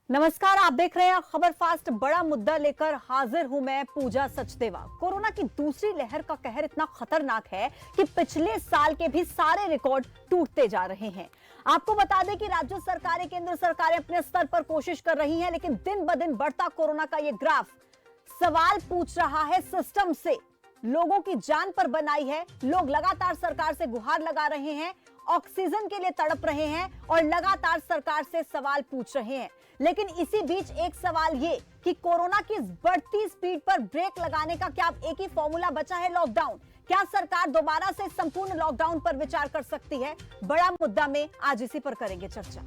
नमस्कार, आप देख रहे हैं खबर फास्ट। बड़ा मुद्दा लेकर हाजिर हूं मैं, पूजा सचदेवा। कोरोना की दूसरी लहर का कहर इतना खतरनाक है कि पिछले साल के भी सारे रिकॉर्ड टूटते जा रहे हैं। आपको बता दें कि राज्य सरकारें, केंद्र सरकारें अपने स्तर पर कोशिश कर रही हैं, लेकिन दिन ब दिन बढ़ता कोरोना का यह ग्राफ सवाल पूछ रहा है सिस्टम से। लोगों की जान पर बनाई है। लोग लगातार सरकार से गुहार लगा रहे हैं, ऑक्सीजन के लिए तड़प रहे हैं और लगातार सरकार से सवाल पूछ रहे हैं। लेकिन इसी बीच एक सवाल ये कि कोरोना की इस बढ़ती स्पीड पर ब्रेक लगाने का क्या अब एक ही फॉर्मूला बचा है, लॉकडाउन? क्या सरकार दोबारा से संपूर्ण लॉकडाउन पर विचार कर सकती है? बड़ा मुद्दा में आज इसी पर करेंगे चर्चा।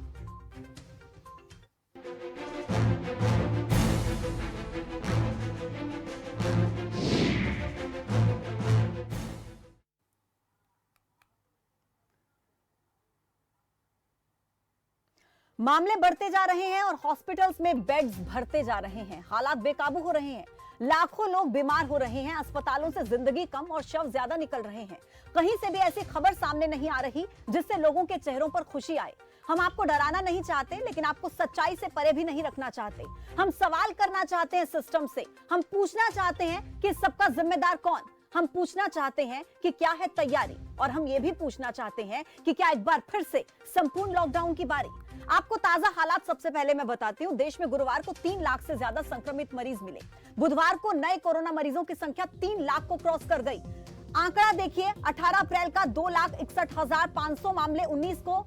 मामले बढ़ते जा रहे हैं और हॉस्पिटल्स में बेड्स भरते जा रहे हैं। हालात बेकाबू हो रहे हैं। लाखों लोग बीमार हो रहे हैं। अस्पतालों से जिंदगी कम और शव ज्यादा निकल रहे हैं। कहीं से भी ऐसी खबर सामने नहीं आ रही जिससे लोगों के चेहरों पर खुशी आए। हम आपको डराना नहीं चाहते, लेकिन आपको सच्चाई से परे भी नहीं रखना चाहते। हम सवाल करना चाहते हैं सिस्टम से। हम पूछना चाहते हैं कि सबका जिम्मेदार कौन। हम पूछना चाहते हैं कि क्या है तैयारी, और हम ये भी पूछना चाहते हैं कि क्या एक बार फिर से संपूर्ण लॉकडाउन की बारी। आपको ताजा हालात सबसे पहले मैं बताती हूं। देश में गुरुवार को 3 लाख से ज्यादा संक्रमित मरीज मिले। बुधवार को नए कोरोना मरीजों की संख्या 3 लाख को क्रॉस कर गई। आंकड़ा देखिए, 18 अप्रैल का 2,61,500 मामले, 19 को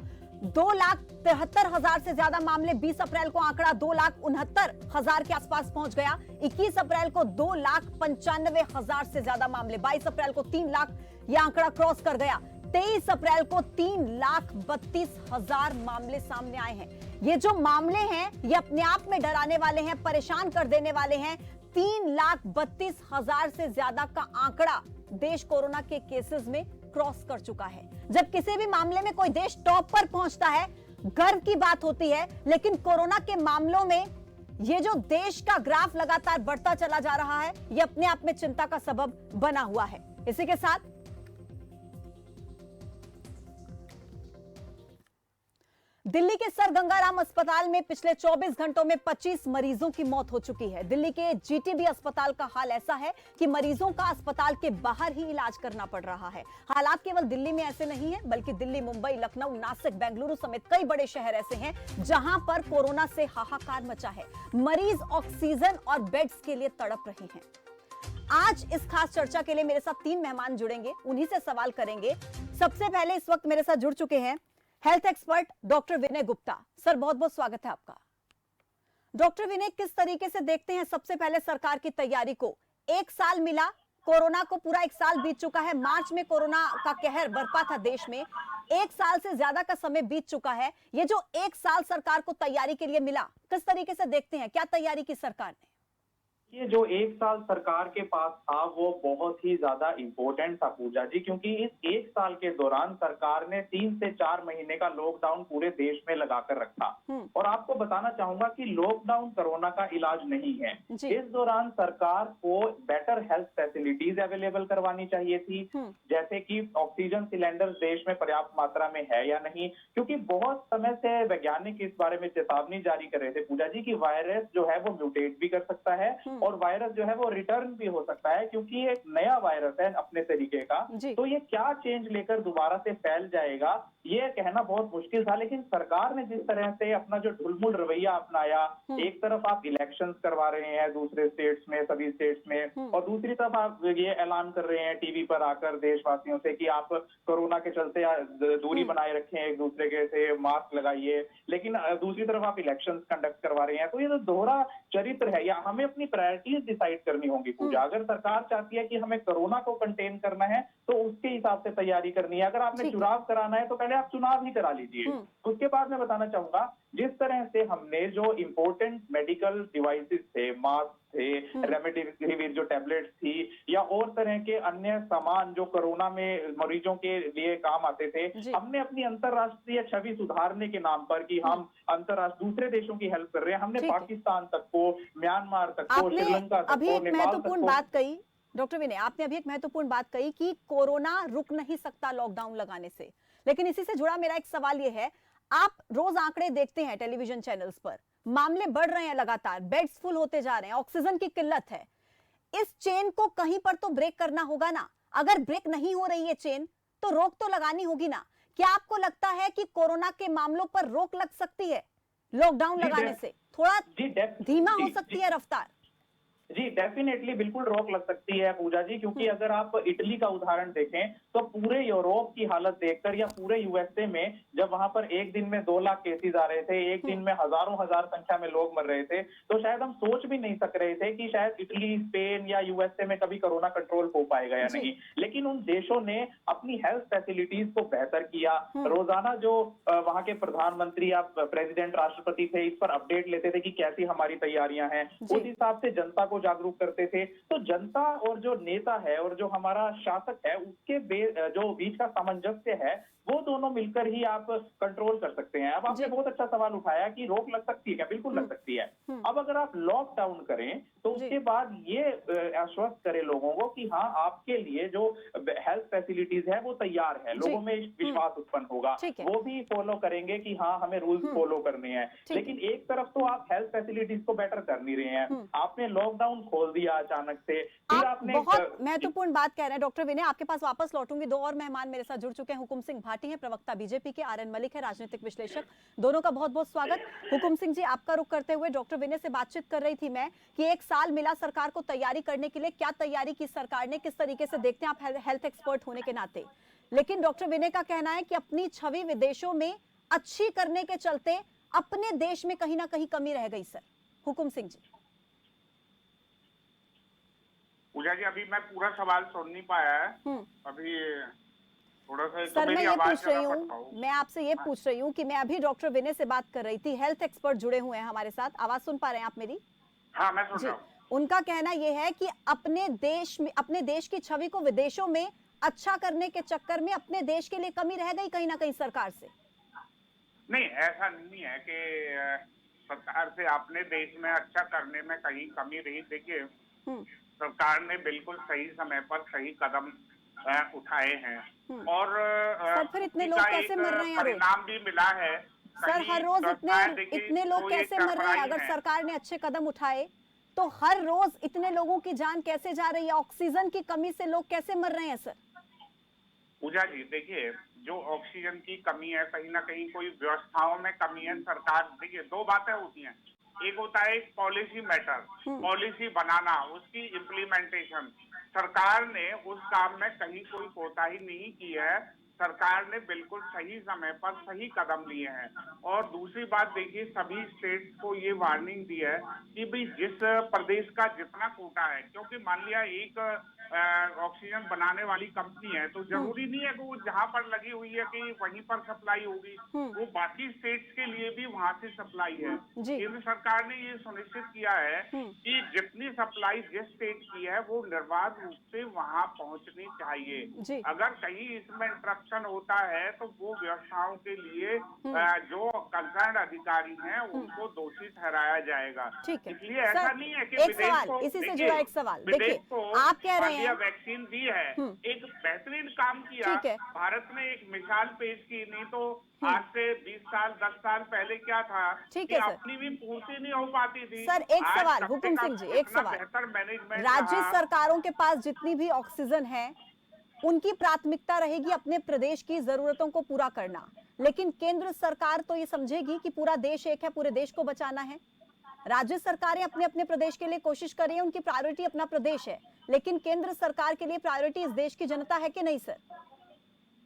2,73,000 से ज्यादा मामले, 20 अप्रैल को आंकड़ा 2,69,000 के आसपास पहुंच गया। 21 अप्रैल को 2,95,000 से ज्यादा मामले, 22 अप्रैल को 3 लाख यह आंकड़ा क्रॉस कर गया। 23 अप्रैल को 3,32,000 मामले सामने आए हैं। ये जो मामले हैं ये अपने आप में डराने वाले हैं, परेशान कर देने वाले हैं। 3,32,000 से ज्यादा का आंकड़ा देश कोरोना के केसेस में क्रॉस कर चुका है। जब किसी भी मामले में कोई देश टॉप पर पहुंचता है, गर्व की बात होती है, लेकिन कोरोना के मामलों में ये जो देश का ग्राफ लगातार बढ़ता चला जा रहा है, ये अपने आप में चिंता का सबब बना हुआ है। इसी के साथ दिल्ली के सर गंगाराम अस्पताल में पिछले 24 घंटों में 25 मरीजों की मौत हो चुकी है। दिल्ली के जीटीबी अस्पताल का हाल ऐसा है कि मरीजों का अस्पताल के बाहर ही इलाज करना पड़ रहा है। हालात केवल दिल्ली में ऐसे नहीं है, बल्कि दिल्ली, मुंबई, लखनऊ, नासिक, बेंगलुरु समेत कई बड़े शहर ऐसे हैं जहां पर कोरोना से हाहाकार मचा है। मरीज ऑक्सीजन और बेड्स के लिए तड़प रहे हैं। आज इस खास चर्चा के लिए मेरे साथ 3 मेहमान जुड़ेंगे, उन्हीं से सवाल करेंगे। सबसे पहले इस वक्त मेरे साथ जुड़ चुके हैं हेल्थ एक्सपर्ट डॉक्टर विनय गुप्ता। सर, बहुत बहुत स्वागत है आपका। डॉक्टर विनय, किस तरीके से देखते हैं सबसे पहले सरकार की तैयारी को? 1 साल मिला, कोरोना को पूरा 1 साल बीत चुका है। मार्च में कोरोना का कहर बरपा था देश में। 1 साल से ज्यादा का समय बीत चुका है। ये जो 1 साल सरकार को तैयारी के लिए मिला, किस तरीके से देखते हैं? क्या तैयारी की सरकार ने? ये जो 1 साल सरकार के पास था वो बहुत ही ज्यादा इम्पोर्टेंट था पूजा जी, क्योंकि इस 1 साल के दौरान सरकार ने 3 से 4 महीने का लॉकडाउन पूरे देश में लगाकर रखा। और आपको बताना चाहूंगा कि लॉकडाउन कोरोना का इलाज नहीं है। इस दौरान सरकार को बेटर हेल्थ फैसिलिटीज अवेलेबल करवानी चाहिए थी, जैसे कि ऑक्सीजन सिलेंडर देश में पर्याप्त मात्रा में है या नहीं, क्योंकि बहुत समय से वैज्ञानिक इस बारे में चेतावनी जारी कर रहे थे पूजा जी कि वायरस जो है वो म्यूटेट भी कर सकता है और वायरस जो है वो रिटर्न भी हो सकता है, क्योंकि ये एक नया वायरस है अपने तरीके का। तो ये क्या चेंज लेकर दोबारा से फैल जाएगा ये कहना बहुत मुश्किल था। लेकिन सरकार ने जिस तरह से अपना जो ढुलमुल रवैया अपनाया, एक तरफ आप इलेक्शंस करवा रहे हैं दूसरे स्टेट्स में, सभी स्टेट्स में, और दूसरी तरफ आप ये ऐलान कर रहे हैं टीवी पर आकर देशवासियों से कि आप कोरोना के चलते दूरी बनाए रखें, एक दूसरे के से मास्क लगाइए, लेकिन दूसरी तरफ आप इलेक्शंस कंडक्ट करवा रहे हैं। तो ये तो दोहरा चरित्र है। या हमें अपनी प्रायोरिटीज डिसाइड करनी होगी पूजा। अगर सरकार चाहती है कि हमें कोरोना को कंटेन करना है तो उसके हिसाब से तैयारी करनी है। अगर आपने चुनाव कराना है तो पहले आप चुनाव ही करा लीजिए। उसके बाद मैं बताना चाहूंगा, जिस तरह से हमने जो इंपोर्टेंट मेडिकल डिवाइसेस थे, मास्क थे, रेमडेसिविर जो टैबलेट्स थी, या और तरह के अन्य सामान जो कोरोना में मरीजों के लिए काम आते थे, हमने अपनी अंतरराष्ट्रीय छवि सुधारने के नाम पर कि हम अंतरराष्ट्रीय दूसरे देशों की हेल्प कर रहे हैं, हमने पाकिस्तान तक को, म्यांमार तक को, श्रीलंका तक को, नेपाल तक को। बात कही डॉक्टर विनय, आपने अभी एक महत्वपूर्ण बात कही कि कोरोना रुक नहीं सकता लॉकडाउन लगाने से, लेकिन इसी से जुड़ा मेरा एक सवाल यह है, आप रोज आंकड़े देखते हैं टेलीविजन चैनल्स पर, मामले बढ़ रहे हैं लगातार, बेड्स फुल होते जा रहे हैं, ऑक्सीजन की किल्लत है। इस चेन को कहीं पर तो ब्रेक करना होगा ना। अगर ब्रेक नहीं हो रही है चेन, तो रोक तो लगानी होगी ना। क्या आपको लगता है कि कोरोना के मामलों पर रोक लग सकती है लॉकडाउन लगाने से? थोड़ा धीमा हो सकती है रफ्तार? जी डेफिनेटली बिल्कुल रोक लग सकती है पूजा जी, क्योंकि अगर आप इटली का उदाहरण देखें तो पूरे यूरोप की हालत देखकर या पूरे यूएसए में जब वहां पर एक दिन में 2 लाख केसेस आ रहे थे, एक दिन में हजारों हजार संख्या में लोग मर रहे थे, तो शायद हम सोच भी नहीं सक रहे थे कि शायद इटली, स्पेन या यूएसए में कभी कोरोना कंट्रोल हो पाएगा या नहीं। लेकिन उन देशों ने अपनी हेल्थ फैसिलिटीज को बेहतर किया। रोजाना जो वहां के प्रधानमंत्री या प्रेसिडेंट, राष्ट्रपति थे, इस पर अपडेट लेते थे कि कैसी हमारी तैयारियां हैं, उस हिसाब से जनता को जागरूक करते थे। तो जनता और जो नेता है और जो हमारा शासक है, उसके जो बीच का सामंजस्य है, वो दोनों मिलकर ही आप कंट्रोल कर सकते हैं। अब आपने बहुत अच्छा सवाल उठाया कि रोक लग सकती है क्या? बिल्कुल लग सकती है। अब अगर आप लॉकडाउन करें तो उसके बाद ये आश्वस्त करें लोगों को कि हाँ, आपके लिए जो हेल्थ फैसिलिटीज है वो तैयार है, लोगों में विश्वास उत्पन्न होगा, वो भी फॉलो करेंगे कि हाँ, हमें रूल्स फॉलो करने हैं। लेकिन एक तरफ तो आप हेल्थ फैसिलिटीज को बेटर कर नहीं रहे हैं, आपने लॉकडाउन खोल दिया अचानक से, फिर आपने बहुत महत्वपूर्ण बात कह रहे हैं डॉक्टर विनय। आपके पास वापस लौटूंगी। 2 और मेहमान मेरे साथ जुड़ चुके हैं। हुकुम सिंह भाटी हैं, प्रवक्ता बीजेपी के, आरएन मलिक है, राजनीतिक विश्लेषक। दोनों का बहुत बहुत स्वागत। हुकुम सिंह जी, आपका रुख करते हुए डॉक्टर विनय से बातचीत कर रही थी मैं कि 1 साल मिला सरकार को तैयारी करने के लिए, क्या तैयारी की सरकार ने, किस तरीके से देखते हैं आप हेल्थ एक्सपर्ट होने के नाते। लेकिन डॉक्टर विनय का कहना है कि अपनी छवि विदेशों में अच्छी करने के चलते अपने देश में कहीं ना कहीं कमी रह गई सर। हुकुम सिंह जी। पूजा जी, अभी मैं पूरा सवाल सुन नहीं पाया है। अभी थोड़ा सा सर मैं ये पूछ रही हूँ, मैं आपसे ये पूछ रही हूँ कि मैं अभी डॉक्टर विनय से बात कर रही थी, हेल्थ एक्सपर्ट जुड़े हुए हैं हमारे साथ। आवाज सुन पा रहे हैं आप मेरी? हाँ, मैं सुन रहा हूँ। उनका कहना यह है कि अपने देश में, अपने देश की छवि को विदेशों में अच्छा करने के चक्कर में अपने देश के लिए कमी रह गई कहीं ना कहीं सरकार से। नहीं, ऐसा नहीं है कि सरकार से अपने देश में अच्छा करने में कहीं कमी रही। देखिए, सरकार ने बिल्कुल सही समय पर सही कदम उठाए हैं और सर फिर इतने लोग कैसे मर रहे हैं? परिणाम भी मिला है सर हर रोज इतने लोग कैसे मर रहे हैं? अगर सरकार ने अच्छे कदम उठाए तो हर रोज इतने लोगों की जान कैसे जा रही है? ऑक्सीजन की कमी से लोग कैसे मर रहे हैं सर? पूजा जी, देखिए, जो ऑक्सीजन की कमी है, कहीं ना कहीं कोई व्यवस्थाओं में कमी है। सरकार, देखिए, 2 बातें होती हैं। एक होता है एक पॉलिसी मैटर, पॉलिसी बनाना, उसकी इम्प्लीमेंटेशन। सरकार ने उस काम में कहीं कोई कोताही नहीं की है। सरकार ने बिल्कुल सही समय पर सही कदम लिए हैं। और दूसरी बात देखिए, सभी स्टेट्स को ये वार्निंग दी है कि भाई जिस प्रदेश का जितना कोटा है, क्योंकि मान लिया एक ऑक्सीजन बनाने वाली कंपनी है, तो जरूरी नहीं है कि वो जहां पर लगी हुई है कि वहीं पर सप्लाई होगी, वो बाकी स्टेट्स के लिए भी वहां से सप्लाई है। केंद्र सरकार ने ये सुनिश्चित किया है कि जितनी सप्लाई जिस स्टेट की है वो निर्बाध रूप से वहां पहुंचनी चाहिए। अगर कहीं इसमें इंटरप्शन होता है तो वो व्यवस्थाओं के लिए जो कंसर्न अधिकारी हैं उनको दोषी ठहराया जाएगा। इसलिए ऐसा नहीं है कि विदेश को, इसी से जुड़ा एक सवाल देखिए, आप कह रहे हैं वैक्सीन दी है, एक बेहतरीन काम किया, भारत ने एक मिसाल पेश की। नहीं तो आज से 20 साल 10 साल पहले क्या था कि अपनी भी पूर्ति नहीं हो पाती थी। सर एक सवाल, हुकुम सिंह जी, एक सवाल। बेहतर मैनेजमेंट, राज्य सरकारों के पास जितनी भी ऑक्सीजन है उनकी प्राथमिकता रहेगी अपने प्रदेश की जरूरतों को पूरा करना, लेकिन केंद्र सरकार तो ये समझेगी कि पूरा देश एक है, पूरे देश को बचाना है। राज्य सरकारें अपने अपने प्रदेश के लिए कोशिश कर रही है, उनकी प्रायोरिटी अपना प्रदेश है, लेकिन केंद्र सरकार के लिए प्रायोरिटी इस देश की जनता है कि नहीं सर?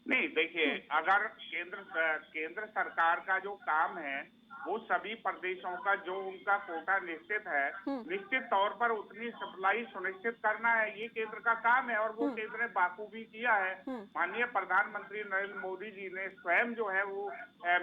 नहीं, देखिए, अगर केंद्र सरकार का जो काम है वो सभी प्रदेशों का जो उनका कोटा निश्चित है, निश्चित तौर पर उतनी सप्लाई सुनिश्चित करना है, ये केंद्र का काम है और वो केंद्र ने बाखूबी किया है। माननीय प्रधानमंत्री नरेंद्र मोदी जी ने स्वयं जो है वो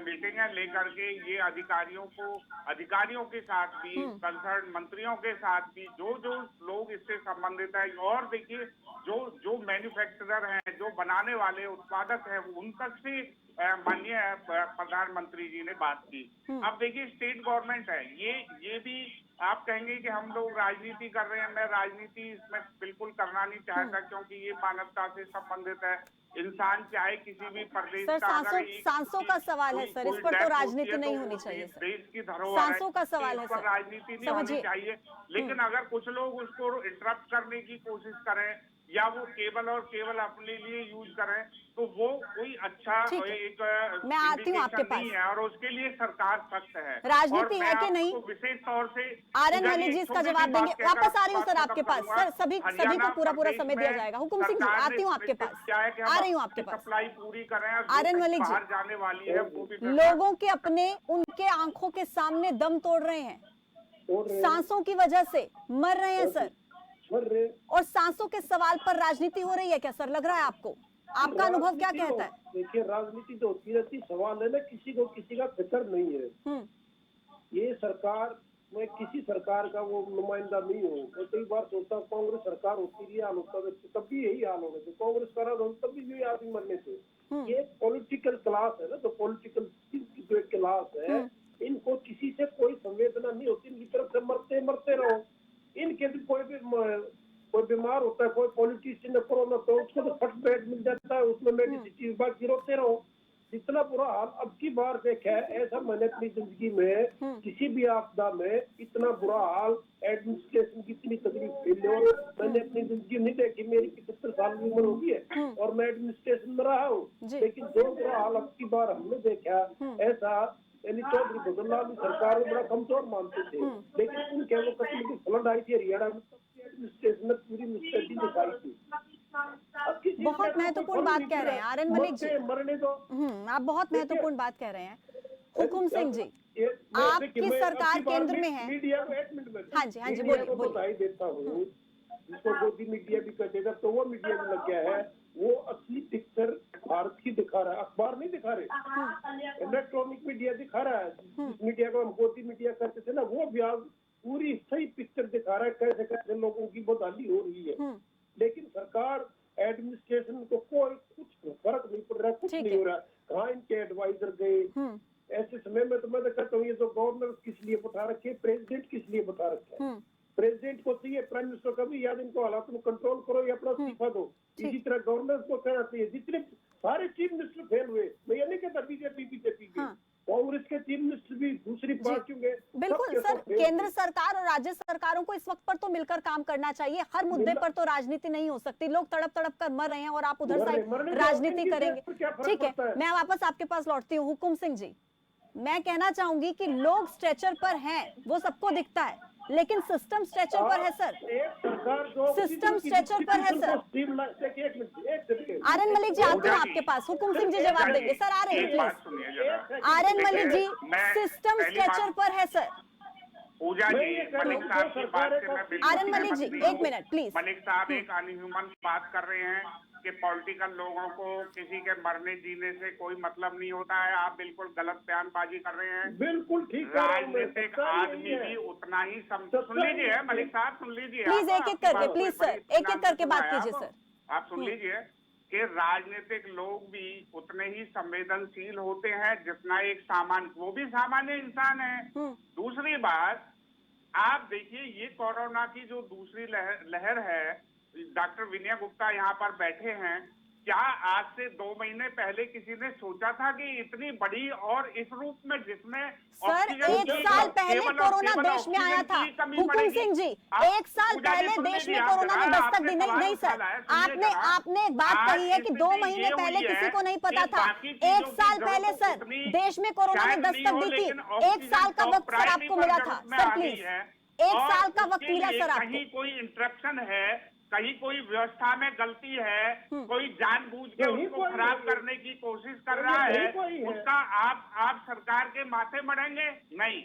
मीटिंगें लेकर के ये अधिकारियों के साथ भी, कंसर्न मंत्रियों के साथ भी, जो जो लोग इससे संबंधित है, और देखिए जो मैन्युफैक्चरर हैं, जो बनाने वाले उत्पादक हैं, उन तक से माननीय प्रधानमंत्री जी ने बात की। अब देखिए, स्टेट गवर्नमेंट है, ये भी आप कहेंगे कि हम लोग राजनीति कर रहे हैं। मैं राजनीति इसमें बिल्कुल करना नहीं चाहता, क्योंकि ये मानवता से संबंधित है। इंसान चाहे किसी भी प्रदेश सर, का अगर सांसों का सवाल है सर, इस पर तो राजनीति नहीं होनी चाहिए सर। देश की धरोहर सांसों का सवाल है इस पर सर, राजनीति नहीं समझिए। होनी चाहिए। लेकिन अगर कुछ लोग उसको इंटरप्ट करने की कोशिश करें या वो केवल और केवल अपने लिए यूज करें तो वो कोई अच्छा ठीक है। एक मैं आती हूँ आपके indication नहीं पास। है और उसके लिए सरकार सख्त है। राजनीति और है मैं कि नहीं? आपको विशेष तौर से आर.एन. पूजा मलिक जी एक इसका छोटी जवाब सी देंगे। बात कहकर वापस आ रही हूँ सर बात आपके खत्म पास। करूंगा। सर सभी को हरियाणा पूरा प्रदेश समय दिया में जाएगा। हुकुम सिंह जी सरकार आती हूँ ने आपके पास। क्या है कि हम आ रही हूँ आपके अपनी पास। सप्लाई पूरी करें और आर.एन. जो मलिक जी, बाहर जाने वाली है वो भी लोगों के अपने उनके आंखों के सामने दम तोड़ रहे हैं, सांसों की वजह से मर रहे हैं सर, और सांसों के सवाल पर राजनीति हो रही है क्या सर? लग रहा है आपको? आपका अनुभव क्या कहता है? देखिए, राजनीति तो होती रहती, सवाल है ना किसी को किसी का फिक्र नहीं है। ये सरकार में किसी सरकार का वो नुमाइंदा नहीं हो। मैं कई बार सोचता हूँ कांग्रेस सरकार होती रही, हाल होता है तब भी यही हाल होने थे, कांग्रेस का राज तब भी यही आदमी मरने थे। ये पॉलिटिकल क्लास है ना, तो पॉलिटिकल जो क्लास है इनको किसी से कोई संवेदना नहीं होती, इनकी तरफ से मरते मरते रहो। इनके भी कोई बीमार होता है, कोई पॉलिटिशियन ने कोरोना तो उसको तो फट बेड मिल जाता है, उसमें मेडिसिन बाकी रोते रहो। इतना बुरा हाल अब की बार देखा है ऐसा मैंने अपनी जिंदगी में किसी भी आपदा में इतना बुरा हाल एडमिनिस्ट्रेशन की इतनी तकलीफ फैले मैंने अपनी जिंदगी नहीं देखी। मेरी 75 साल की उम्र होगी है और मैं एडमिनिस्ट्रेशन में रहा हूँ, लेकिन जो बुरा हाल अब की बार हमने देखा ऐसा यानी चौधरी भजनलाल सरकार में बड़ा कमजोर मानते थे, लेकिन उनके वो कत्ल की फ्लड आई थी हरियाणा में, एडमिनिस्ट्रेशन ने पूरी मिस्टेक दिखाई थी। बहुत महत्वपूर्ण बात कह रहे हैं आर.एन. मलिक जी। मरने दो। आप बहुत महत्वपूर्ण बात कह रहे हैं। हुकुम सिंह जी, आपकी सरकार केंद्र में है। मीडिया को एक मिनट में हाँ जी बोलिए। बधाई देता हूँ, जिसको गोदी मीडिया भी कहेगा तो वो मीडिया में लग गया है, वो असली पिक्चर भारत की दिखा रहा है, अखबार नहीं दिखा रहे, इलेक्ट्रॉनिक मीडिया दिखा रहा है। जिस मीडिया को हम गोदी मीडिया करते थे ना, वो ब्याज पूरी सही पिक्चर दिखा रहा है, कैसे कैसे लोगों की बदहाली हो रही है। लेकिन सरकार एडमिनिस्ट्रेशन को कोई कुछ फर्क नहीं पड़ रहा, कुछ नहीं हो रहा। कहाँ इनके एडवाइजर गए? ऐसे समय में तो मैं तो कहता हूँ ये तो गवर्नर किस लिए बैठा रखे, प्रेसिडेंट किस लिए बैठा रखे है? प्रेसिडेंट को चाहिए प्राइम मिनिस्टर का भी याद इनको हालात में कंट्रोल करो या अपना इस्तीफा दो। इसी तरह गवर्नर को कहना चाहिए। जितने सारे चीफ मिनिस्टर फेल हुए, मैं ये नहीं कहता बीजेपी के, कांग्रेस के चीफ मिनिस्टर भी दूसरी पार्टियों के। बिल्कुल सर, केंद्र सरकार और राज्य सरकारों को इस वक्त पर तो मिलकर काम करना चाहिए। हर मुद्दे पर तो राजनीति नहीं हो सकती। लोग तड़प तड़प कर मर रहे हैं और आप उधर साइड राजनीति करेंगे। ठीक है, मैं वापस आपके पास लौटती हूँ। हुकुम सिंह जी, मैं कहना चाहूंगी कि लोग स्ट्रेचर पर हैं, वो सबको दिखता है, लेकिन सिस्टम स्ट्रेचर पर है सर। सिस्टम स्ट्रेचर पर है सर। आर.एन. मलिक जी आते हैं आपके पास। हुकुम सिंह जी जवाब देंगे। सर आ रहे हैं please. R N. Malik ji, system stretcher पर है सर। पूजा जी, मलिक साहब की बात से मैं बिल्कुल आर.एन. मलिक जी एक मिनट प्लीज। मलिक साहब एक अनह्यूमन बात कर रहे हैं कि पॉलिटिकल लोगों को किसी के मरने जीने से कोई मतलब नहीं होता है। आप बिल्कुल गलत बयानबाजी कर रहे हैं। बिल्कुल ठीक। राजनीतिक आदमी भी उतना ही सुन लीजिए मलिक साहब, सुन लीजिए प्लीज, एक एक करके प्लीज सर, एक एक करके बात कीजिए सर। आप सुन लीजिए कि राजनीतिक लोग भी उतने ही संवेदनशील होते हैं जितना एक सामान्य, वो भी सामान्य इंसान है। दूसरी बात, आप देखिए ये कोरोना की जो दूसरी लहर है, डॉक्टर विनय गुप्ता यहाँ पर बैठे हैं, क्या आज से 2 महीने पहले किसी ने सोचा था कि इतनी बड़ी और इस रूप में, जिसमें सर 1 साल पहले कोरोना देश में आया था। हुकुम सिंह जी, 1 साल पहले देश में कोरोना ने दस्तक दी। नहीं सर, आपने एक बात कही है कि 2 महीने पहले किसी को नहीं पता था। 1 साल पहले सर देश में कोरोना ने दस्तक दी थी। 1 साल का वक्त सर आपको मिला था सर, प्लीज 1 साल का वक्त मिला सर आपको। कहीं कोई इंटरप्शन है, कहीं कोई व्यवस्था में गलती है, कोई जानबूझ के उसको खराब करने की कोशिश कर रहा है, उसका आप सरकार के माथे मढ़ेंगे? नहीं,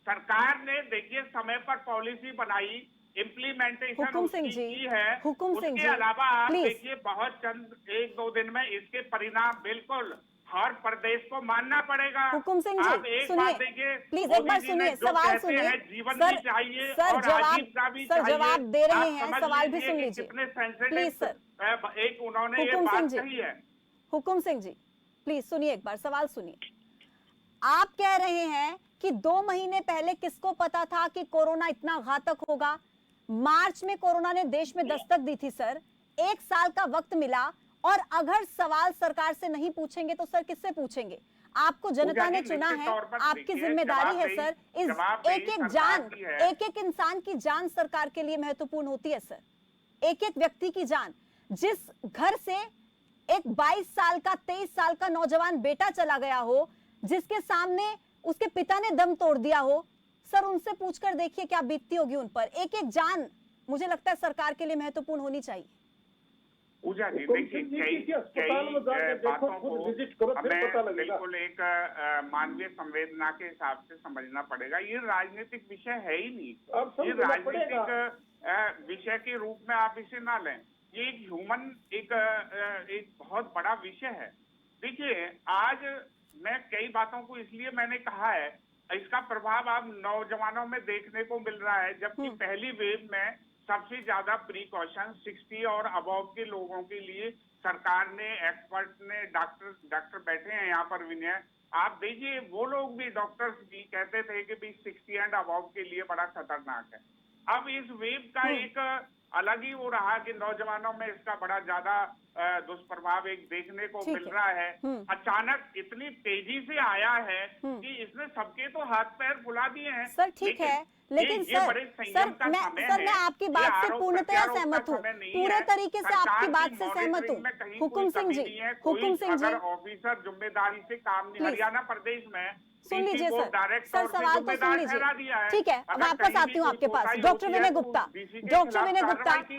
सरकार ने देखिए समय पर पॉलिसी बनाई, इम्प्लीमेंटेशन की है। उसके अलावा आप देखिए बहुत चंद 1-2 दिन में इसके परिणाम बिल्कुल हर प्रदेश को मानना पड़ेगा। हुकुम सिंह जी आप एक बात देखिए, प्लीज एक बार सुनिए, सवाल सुनिए। जीवन भी चाहिए और आजीविका भी चाहिए। जवाब दे रहे हैं, सवाल भी सुन लीजिए कितने सेंसिटिव प्लीज सर। एक उन्होंने ये बात कही है। हुकुम सिंह जी प्लीज सुनिए, एक बार सवाल सुनिए। आप कह रहे हैं कि 2 महीने पहले किसको पता था कि कोरोना इतना घातक होगा? मार्च में कोरोना ने देश में दस्तक दी थी सर, 1 साल का वक्त मिला और अगर सवाल सरकार से नहीं पूछेंगे तो सर किससे पूछेंगे? आपको जनता ने चुना है, आपकी जिम्मेदारी है सर। इस एक एक जान, एक एक इंसान की जान सरकार के लिए महत्वपूर्ण होती है सर। एक एक व्यक्ति की जान। जिस घर से एक 22 साल का 23 साल का नौजवान बेटा चला गया हो, जिसके सामने उसके पिता ने दम तोड़ दिया हो, सर उनसे पूछकर देखिए क्या बीतती होगी उन पर। एक एक जान मुझे लगता है सरकार के लिए महत्वपूर्ण होनी चाहिए। पूजा जी देखिए कई बातों को हमें बिल्कुल एक मानवीय संवेदना के हिसाब से समझना पड़ेगा। ये राजनीतिक विषय है ही नहीं, ये राजनीतिक विषय के रूप में आप इसे ना लें। ये एक ह्यूमन एक बहुत बड़ा विषय है। देखिए आज मैं कई बातों को इसलिए मैंने कहा है, इसका प्रभाव अब नौजवानों में देखने को मिल रहा है, जबकि पहली वेव में सबसे ज्यादा प्रिकॉशन 60 और अबव के लोगों के लिए सरकार ने, एक्सपर्ट ने, डॉक्टर बैठे हैं यहाँ पर विनय, आप देखिए वो लोग भी, डॉक्टर्स भी कहते थे कि भाई 60 एंड अबव के लिए बड़ा खतरनाक है। अब इस वेव का एक अलग ही वो रहा कि नौजवानों में इसका बड़ा ज्यादा दुष्प्रभाव एक देखने को मिल रहा है। अचानक इतनी तेजी से आया है कि इसने सबके तो हाथ पैर फुला दिए हैं। सर ठीक है, लेकिन मैं आपकी बात से पूर्णतया सहमत हूँ, पूरे तरीके से आपकी बात से सहमत हूँ। हुकुम सिंह जी ऑफिसर जिम्मेदारी से काम नहीं, हरियाणा प्रदेश में सुन लीजिए सर सवाल तो सुन लीजिए। ठीक है, अब वापस आती हूँ आपके पास। डॉक्टर विनय गुप्ता,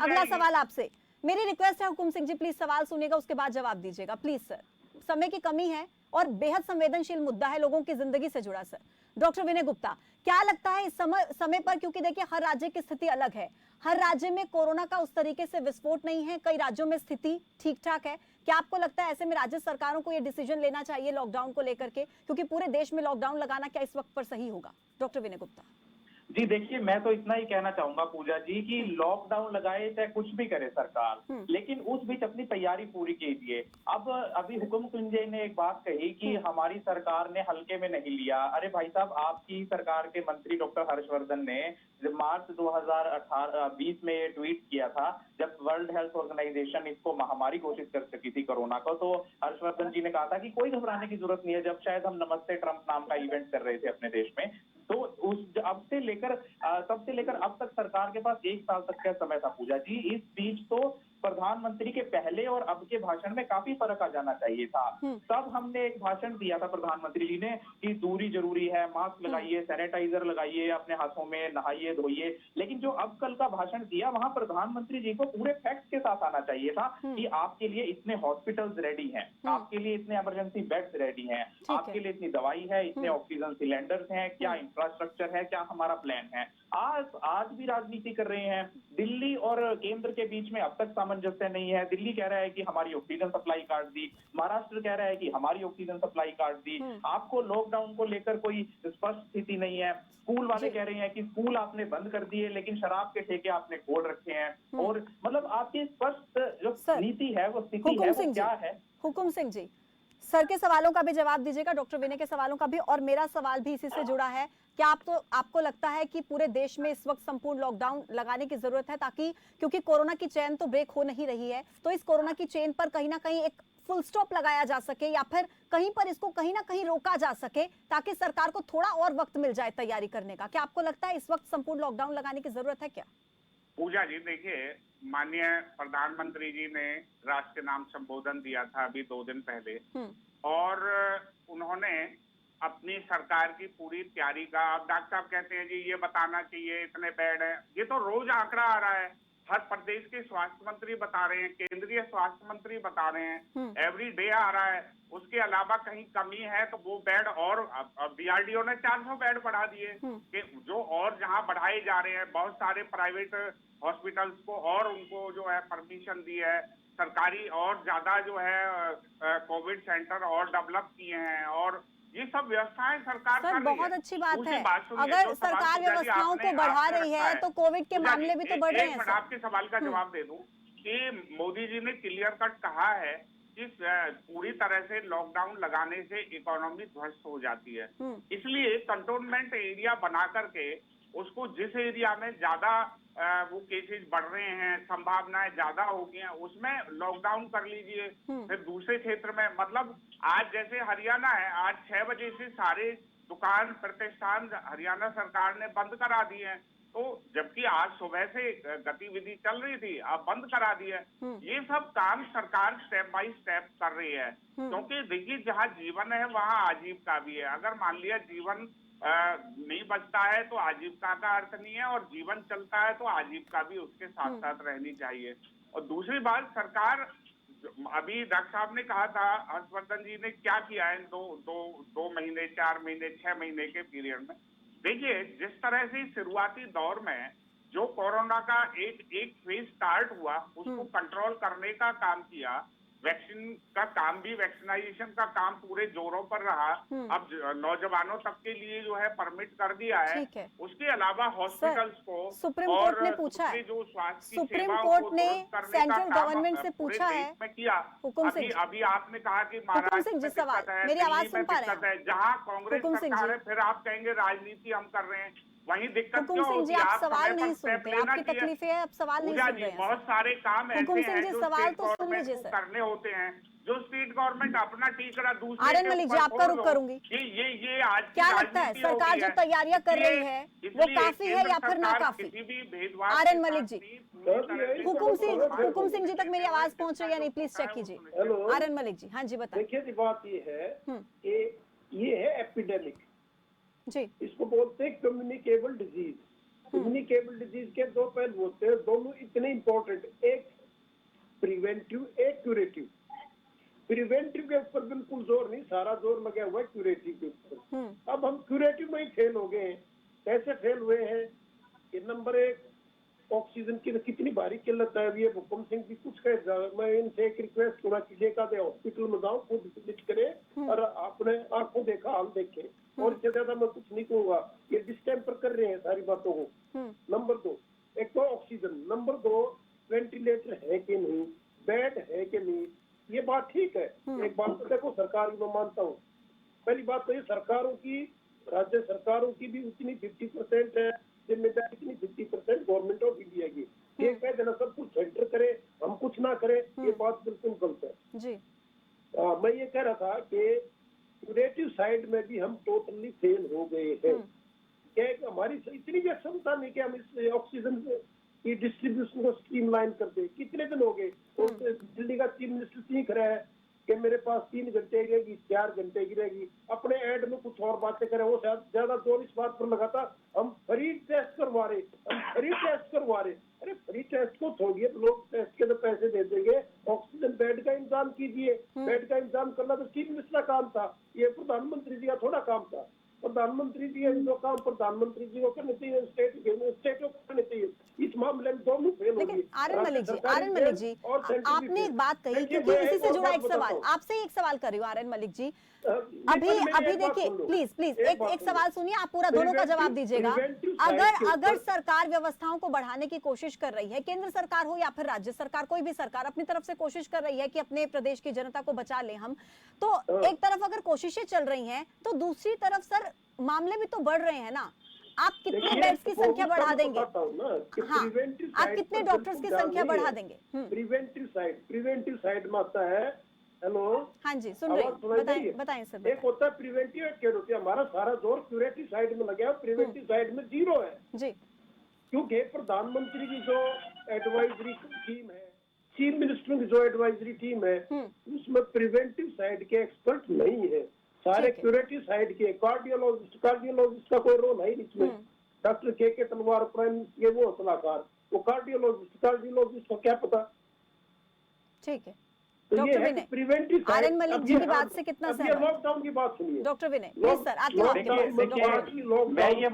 अगला सवाल आपसे। मेरी रिक्वेस्ट है हुकुम सिंह जी, प्लीज सवाल सुनिएगा, उसके बाद जवाब दीजिएगा प्लीज सर। समय की कमी है और बेहद संवेदनशील मुद्दा है, लोगों की जिंदगी से जुड़ा सर। डॉक्टर विनय गुप्ता, क्या लगता है इस समय पर, क्योंकि देखिए हर राज्य की स्थिति अलग है, हर राज्य में कोरोना का उस तरीके से विस्फोट नहीं है, कई राज्यों में स्थिति ठीक ठाक है, क्या आपको लगता है ऐसे में राज्य सरकारों को यह डिसीजन लेना चाहिए लॉकडाउन को लेकर के, क्योंकि पूरे देश में लॉकडाउन लगाना क्या इस वक्त पर सही होगा? डॉक्टर विनय गुप्ता जी देखिए, मैं तो इतना ही कहना चाहूंगा पूजा जी कि लॉकडाउन लगाए चाहे कुछ भी करे सरकार, लेकिन उस बीच अपनी तैयारी पूरी कीजिए। अब अभी हुकुम सिंह जी ने एक बात कही कि हमारी सरकार ने हल्के में नहीं लिया। अरे भाई साहब, आपकी सरकार के मंत्री डॉक्टर हर्षवर्धन ने मार्च 2020 में ये ट्वीट किया था, जब वर्ल्ड हेल्थ ऑर्गेनाइजेशन इसको महामारी घोषित कर चुकी थी कोरोना को, तो हर्षवर्धन जी ने कहा था कि कोई घबराने की जरूरत नहीं है, जब शायद हम नमस्ते ट्रंप नाम का इवेंट कर रहे थे अपने देश में। तो तब से लेकर अब तक सरकार के पास 1 साल तक का समय था पूजा जी। इस बीच तो प्रधानमंत्री के पहले और अब के भाषण में काफी फर्क आ जाना चाहिए था। तब हमने एक भाषण दिया था प्रधानमंत्री जी ने कि दूरी जरूरी है, मास्क लगाइए, सैनिटाइजर लगाइए, अपने हाथों में नहाइए धोइए। लेकिन जो अब कल का भाषण दिया, वहां प्रधानमंत्री जी को पूरे फैक्ट्स के साथ आना चाहिए था कि आपके लिए इतने हॉस्पिटल्स रेडी हैं, आपके लिए इतने इमरजेंसी बेड्स रेडी हैं, आपके लिए इतनी दवाई है, इतने ऑक्सीजन सिलेंडर्स हैं, क्या इंफ्रास्ट्रक्चर है, क्या हमारा प्लान है। आज भी राजनीति कर रहे हैं। दिल्ली और केंद्र के बीच में अब तक सामंजस्य नहीं है। दिल्ली कह रहा है कि हमारी ऑक्सीजन सप्लाई काट दी, महाराष्ट्र कह रहा है कि हमारी ऑक्सीजन सप्लाई काट दी। आपको लॉकडाउन को लेकर कोई स्पष्ट स्थिति नहीं है। स्कूल वाले कह रहे हैं कि स्कूल आपने बंद कर दिए, लेकिन शराब के ठेके आपने खोल रखे हैं। और मतलब आपकी स्पष्ट जो नीति है, वो स्थिति है, वो क्या है? हुकुम सिंह जी, सर के सवालों का भी जवाब दीजिएगा, डॉक्टर विनय के सवालों का भी, और मेरा सवाल भी इसी से जुड़ा है। क्या आपको लगता है कि पूरे देश में इस वक्त संपूर्ण लॉकडाउन लगाने की जरूरत है, ताकि, क्योंकि कोरोना की चेन तो ब्रेक हो नहीं रही है, तो इस कोरोना की चेन पर कहीं ना कहीं एक फुल स्टॉप लगाया जा सके, या फिर कहीं पर इसको कहीं ना कहीं रोका जा सके, ताकि सरकार को थोड़ा और वक्त मिल जाए तैयारी करने का? क्या आपको लगता है इस वक्त संपूर्ण लॉकडाउन लगाने की जरूरत है क्या? पूजा जी देखिए, माननीय प्रधानमंत्री जी ने राष्ट्र के नाम संबोधन दिया था अभी 2 दिन पहले, और उन्होंने अपनी सरकार की पूरी तैयारी का, अब डॉक्टर साहब कहते हैं जी ये बताना चाहिए इतने बेड हैं, ये तो रोज आंकड़ा आ रहा है। हर प्रदेश के स्वास्थ्य मंत्री बता रहे हैं, केंद्रीय स्वास्थ्य मंत्री बता रहे हैं, एवरी डे आ रहा है। उसके अलावा कहीं कमी है तो वो बेड, और बीआरडीओ ने 400 बेड बढ़ा दिए कि जो और जहां बढ़ाए जा रहे हैं, बहुत सारे प्राइवेट हॉस्पिटल्स को और उनको जो है परमिशन दी है, सरकारी और ज्यादा जो है कोविड सेंटर और डेवलप किए हैं, और ये सब व्यवस्थाएं सरकार कर रही है। बहुत अच्छी बात है। अगर सरकार व्यवस्थाओं को बढ़ा रही है तो कोविड के मामले भी तो बढ़ रहे हैं। आपके सवाल का जवाब दे दूं कि मोदी जी ने क्लियर कट कहा है कि पूरी तरह से लॉकडाउन लगाने से इकोनॉमी ध्वस्त हो जाती है, इसलिए कंटोनमेंट एरिया बना करके उसको जिस एरिया में ज्यादा वो केसेस बढ़ रहे हैं, संभावनाएं ज्यादा हो गई हैं, उसमें लॉकडाउन कर लीजिए। फिर दूसरे क्षेत्र में, मतलब आज जैसे हरियाणा है, आज 6 बजे से सारे दुकान प्रतिष्ठान हरियाणा सरकार ने बंद करा दिए हैं। तो जबकि आज सुबह से गतिविधि चल रही थी, अब बंद करा दी है। ये सब काम सरकार स्टेप बाय स्टेप कर रही है, क्योंकि देखिए जहाँ जीवन है वहाँ आजीविका भी है। अगर मान लिया जीवन नहीं बचता है तो आजीविका का अर्थ नहीं है, और जीवन चलता है तो आजीविका भी उसके साथ साथ रहनी चाहिए। और दूसरी बात, सरकार, अभी डॉक्टर साहब ने कहा था, हर्षवर्धन जी ने क्या किया है दो महीने, 4 महीने, 6 महीने के पीरियड में। देखिए जिस तरह से शुरुआती दौर में जो कोरोना का एक फेज स्टार्ट हुआ, उसको कंट्रोल करने का काम किया, वैक्सीन का काम भी, वैक्सीनाइजेशन का काम पूरे जोरों पर रहा। अब नौजवानों तक के लिए जो है परमिट कर दिया है। उसके अलावा हॉस्पिटल्स को सुप्रीम कोर्ट ने पूछा है, जो स्वास्थ्य की सुप्रीम सेवाओं कोर्ट को ने दुरुस्त करने का सेंट्रल काम गवर्नमेंट से पूरे पूछा देश है। में किया। हुकुम सिंह जी, अभी आपने कहा कि हुकुम महाराष्ट्र सिंह में जी, दिक्कत सवाल, है, मेरी आवाज दिल्ली सुन में पा रहे दिक्कत हैं है, जहाँ कांग्रेस हुकुम सिंह सरकार जी। है, फिर आप कहेंगे राजनीति हम कर रहे हैं, वहीं दिक्कत हुकुम क्यों सिंह होती जी, है? आप सवाल समय पर नहीं स्टेप सुनते, लेना आपकी चाहिए। तकलीफें हैं, आप सवाल नहीं पूजा सुन जी, रहे हैं। बहुत सारे काम हुकुम ऐसे सिंह हैं जी, जो सवाल स्टेट तो सुन गवर्नमेंट लीजिए को सर। करने होते हैं, जो स्टेट गवर्नमेंट अपना टीकरा दूसरे आर्यन के मलिक जी, ऊपर आपका फोड़ रुख दो। करूंगी। ये आज की क्या लगता है, राजनीति हो सरकार गई जो है। तैयारियां कर रही है वो इसलिए काफी है केंद्र या फिर सरकार नाकाफी? किसी भी भेदभाव आर्यन के मलिक साथ जी, नहीं, पूरी तरह से हुकुम सिंह जी तक मेरी आवाज पहुंच रही है नहीं, प्लीज चेक कीजिए। हेलो, आर्यन मलिक जी, हाँ जी बताएं। देखिए जी, बात ये है कि ये है एपिडेमिक, जी, इसको बोलते हैं कम्युनिकेबल डिजीज। कम्युनिकेबल डिजीज के दो पहलू होते हैं, दोनों इतने इंपॉर्टेंट, एक प्रिवेंटिव, एक क्यूरेटिव। प्रिवेंटिव के ऊपर बिल्कुल जोर नहीं, सारा जोर लगा हुआ है क्यूरेटिव के ऊपर। अब हम क्यूरेटिव में ही फेल हो गए हैं। कैसे फेल हुए हैं? कि नंबर 1, ऑक्सीजन की कितनी भारी किल्लत है। अभी हुकुम सिंह भी कुछ कहे, मैं इनसे एक रिक्वेस्ट थोड़ा कीजिए का हॉस्पिटल में जाओ, खुद विजिट करे और अपने आंखों देखा हाल देखे, और इससे ज्यादा मैं कुछ नहीं कहूंगा। ये डिस्टेम्पर कर रहे हैं सारी बातों को। नंबर 2, एक तो ऑक्सीजन, नंबर 2 वेंटिलेटर है कि नहीं, बेड है कि नहीं, ये बात ठीक है। एक बात तो देखो, सरकार की मैं मानता हूँ, पहली बात तो ये सरकारों की, राज्य सरकारों की भी उतनी 50% है जिम्मेदारी, इतनी 50% गवर्नमेंट ऑफ इंडिया की। ये कह देना सब कुछ सेंटर करे, हम कुछ ना करें, ये बात बिल्कुल गलत है जी। मैं ये कह रहा था कि क्यूरेटिव साइड में भी हम टोटली फेल हो गए हैं। क्या हमारी इतनी भी क्षमता नहीं कि हम इस ऑक्सीजन की डिस्ट्रीब्यूशन को स्ट्रीमलाइन कर दे। कितने दिन हो गए, दिल्ली का चीफ मिनिस्टर सीख रहा है कि मेरे पास 3 घंटे गिरेगी, 4 घंटे गिरेगी, अपने ऐड में कुछ और बातें करे। वो शायद ज्यादा जोर इस बात पर लगाता, हम फ्री टेस्ट करवा रहे, हम फ्री टेस्ट करवा रहे। अरे फ्री टेस्ट को छोड़िए, तो लोग टेस्ट के तो पैसे दे देंगे, ऑक्सीजन बेड का इंतजाम कीजिए। बेड का इंतजाम करना तो चीफ मिनिस्टर का काम था, ये प्रधानमंत्री जी का थोड़ा काम था। प्रधानमंत्री जी जो काम प्रधानमंत्री जी को करने चाहिए, स्टेट को करने चाहिए। इस मामले में दोनों फेल हो गए। लेकिन आर्यन मलिक जी, आपने एक बात कही, क्योंकि इसी से जुड़ा एक सवाल, आपसे एक सवाल कर रही हूँ आर्यन मलिक जी। अभी देखिए, प्लीज एक सवाल सुनिए, आप पूरा दोनों का जवाब दीजिएगा। अगर सरकार व्यवस्थाओं को बढ़ाने की कोशिश कर रही है, केंद्र सरकार हो या फिर राज्य सरकार, कोई भी सरकार अपनी तरफ से कोशिश कर रही है कि अपने प्रदेश की जनता को बचा ले हम, तो एक तरफ अगर कोशिशें चल रही हैं तो दूसरी तरफ सर मामले भी तो बढ़ रहे हैं ना। आप कितने बेड्स की संख्या बढ़ा देंगे? हाँ, आप कितने डॉक्टर्स की संख्या बढ़ा देंगे? प्रिवेंटिव साइड में आता है। हेलो, हाँ जी, सुन रही हूँ, बताएं सर। एक होता है प्रिवेंटिव, एक केयर होती है। हमारा सारा जोर क्यूरेटिव साइड में लगा है, प्रिवेंटिव साइड में 0 है जी। क्योंकि प्रधानमंत्री की जो एडवाइजरी टीम है, चीफ मिनिस्टर की जो एडवाइजरी टीम है, उसमें प्रिवेंटिव साइड के एक्सपर्ट नहीं है, सारे क्यूरेटिव साइड के। कार्डियोलॉजिस्ट का कोई रोल है इसमें। डॉक्टर के तलवार प्राइम मिनिस्टर के वो सलाहकार, वो कार्डियोलॉजिस्ट को क्या पता। ठीक है, तो डॉक्टर विनय, प्रिवेंटिव आर्यन मलिक जी की बात से कितना सहमत? लॉकडाउन की बात सुनिए डॉक्टर विनय, प्लीज सर, आपके मैं ये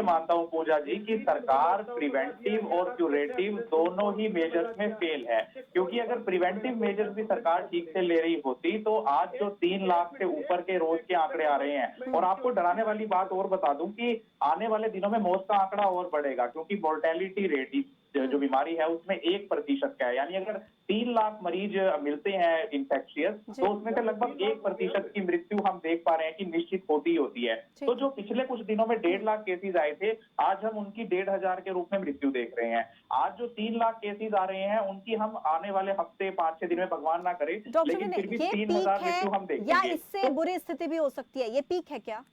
मानता हूँ पूजा जी की सरकार प्रिवेंटिव और क्यूरेटिव दोनों ही मेजर्स में फेल है। क्योंकि अगर प्रिवेंटिव मेजर्स भी सरकार ठीक से ले रही होती तो आज जो 3 लाख से ऊपर के रोज के आंकड़े आ रहे हैं, और आपको डराने वाली बात और बता दूं कि आने वाले दिनों में मौत का आंकड़ा और बढ़ेगा, क्योंकि मोर्टेलिटी रेट जो बीमारी है उसमें 1% का है, यानी अगर 3 लाख मरीज मिलते हैं इन्फेक्शियस, तो उसमें से लगभग 1% की मृत्यु हम देख पा रहे हैं कि निश्चित होती होती है। तो जो पिछले कुछ दिनों में 1.5 लाख केसेज आए थे, आज हम उनकी 1,500 के रूप में मृत्यु देख रहे हैं। आज जो 3 लाख केसेज आ रहे हैं, उनकी हम आने वाले हफ्ते 5-6 दिन में, भगवान ना करे, लेकिन फिर भी 3,000 मृत्यु हम देखेंगे। या इससे बुरी स्थिति भी हो सकती है, ये पीक है क्या?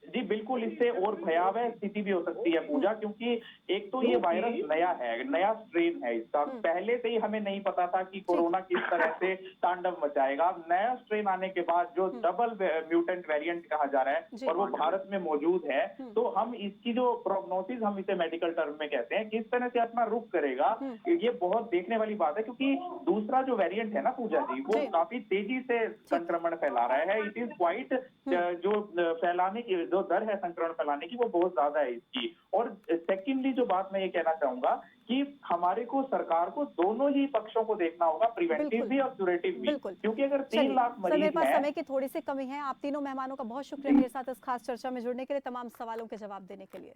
जी बिल्कुल, इससे और भयावह स्थिति भी हो सकती है पूजा, क्योंकि एक तो ये वायरस नया है, नया स्ट्रेन है इसका। पहले से ही हमें नहीं पता था कि कोरोना किस तरह से तांडव मचाएगा। नया स्ट्रेन आने के बाद जो डबल म्यूटेंट वेरिएंट कहा जा रहा है और वो भारत में मौजूद है, तो हम इसकी जो प्रोग्नोसिस, हम इसे मेडिकल टर्म में कहते हैं, किस तरह से अपना रुख करेगा, ये बहुत देखने वाली बात है। क्योंकि दूसरा जो वेरिएंट है ना पूजा जी, वो काफी तेजी से संक्रमण फैला रहा है। इट इज क्वाइट, जो फैलाने की जो दर है संक्रमण फैलाने की, वो बहुत ज्यादा है इसकी। और सेकेंडली जो बात मैं ये कहना चाहूंगा कि हमारे को, सरकार को दोनों ही पक्षों को देखना होगा, प्रिवेंटिव भी और क्यूरेटिव भी, क्योंकि अगर 3 लाख मरीज मेरे पास समय की थोड़ी सी कमी है। आप तीनों मेहमानों का बहुत शुक्रिया मेरे साथ इस खास चर्चा में जुड़ने के लिए, तमाम सवालों के जवाब देने के लिए।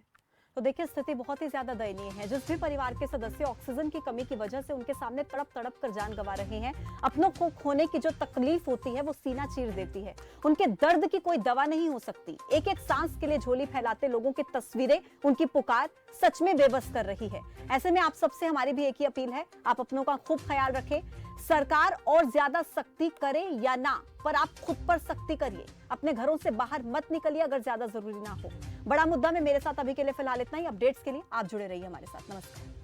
तो देखिए, स्थिति बहुत ही ज्यादा दयनीय है। जिस भी परिवार के सदस्य ऑक्सीजन की कमी की वजह से उनके सामने तड़प तड़प कर जान गंवा रहे हैं, अपनों को खोने की जो तकलीफ होती है वो सीना चीर देती है। उनके दर्द की कोई दवा नहीं हो सकती। एक एक सांस के लिए झोली फैलाते लोगों की तस्वीरें, उनकी पुकार सच में बेबस कर रही है। ऐसे में आप सबसे हमारी भी एक ही अपील है, आप अपनों का खूब ख्याल रखें। सरकार और ज्यादा सख्ती करे या ना, पर आप खुद पर सख्ती करिए। अपने घरों से बाहर मत निकलिए अगर ज्यादा जरूरी ना हो। बड़ा मुद्दा में मेरे साथ अभी के लिए फिलहाल इतना ही। अपडेट्स के लिए आप जुड़े रहिए हमारे साथ। नमस्कार।